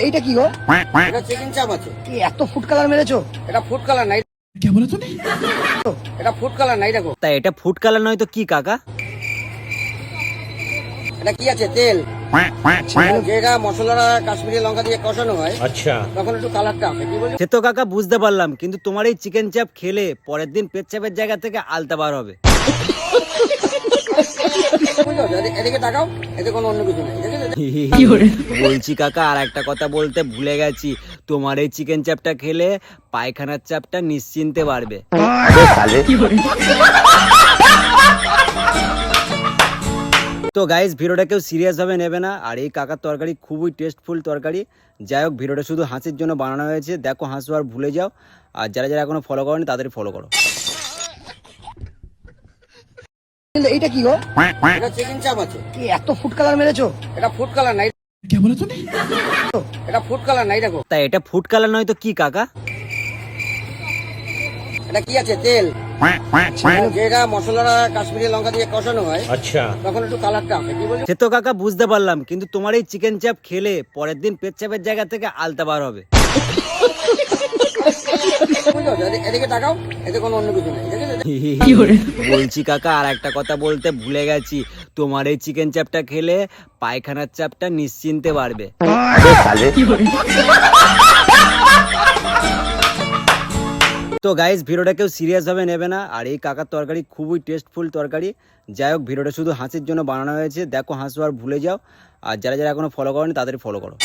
এইটা কি গো? এটা চিকেন চাপ আছে। কি এত ফুড কালার মেরেছো? এটা ফুড কালার নাই। কে বলে তুমি? এটা ফুড কালার নাই, দেখো। তা এটা ফুড কালার নয় তো কি কাকা? এটা কি আছে? তেল। যেটা মশলাটা কাশ্মীরি লঙ্কা দিয়ে কষানো হয়, আচ্ছা, তখন একটু কালারটা আসে। কি বলছো? সে তো কাকা বুঝতে পারলাম, কিন্তু তোমার এই চিকেন চাপ খেলে পরের দিন পেচ্ছাপের জায়গা থেকে আলতা বার হবে। বুঝলো? এদিকে তাকাও, এতে কোনো অন্য কিছু নেই। বলছি কাকা, আর একটা কথা বলতে ভুলে গেছি, তোমার এই চিকেন চাপটা খেলে পায়খানার চাপটা নিশ্চিন্তে বাড়বে। তো গাইস, ভিডিওটা কেউ সিরিয়াস ভাবে নেবে না, আর এই কাকার তরকারি খুবই টেস্টফুল তরকারি। যাই হোক, ভিডিওটা শুধু হাসির জন্য বানানো হয়েছে। দেখো, হাসো আর ভুলে যাও। আর যারা যারা এখনো ফলো করোনি তাদের ফলো করো। এইটা কি গো? এটা চিকেন চাপ আছে। কি এত ফুড কালার মেরেছো? এটা ফুড কালার নাই। কে বলে তুমি? এটা ফুড কালার নাই, দেখো। তা এটা ফুড কালার নয় তো কি কাকা? এটা কি আছে? তেল। যেটা মশলাটা কাশ্মীরি লঙ্কা দিয়ে কষানো হয়, আচ্ছা, তখন একটু কালারটা আসে। কি বলছো? সে তো কাকা বুঝতে পারলাম, কিন্তু তোমার এই চিকেন চাপ খেলে পরের দিন পেচ্ছাপের জায়গা থেকে আলতা বার হবে। বুঝলো? এদিকে তাকাও, এতে কোনো অন্য কিছু নেই। বলছি কাকা, আর একটা কথা বলতে ভুলে গেছি, তোমার এই চিকেন চাপটা খেলে পায়খানার চাপটা নিশ্চিন্তে বাড়বে। তো গাইস, ভিডিওটা কেউ সিরিয়াস ভাবে নেবে না, আর এই কাকার তরকারি খুবই টেস্টফুল তরকারি। যাই হোক, ভিডিওটা শুধু হাসির জন্য বানানো হয়েছে। দেখো, হাসো আর ভুলে যাও। আর যারা যারা এখনো ফলো করোনি তাদের ফলো করো।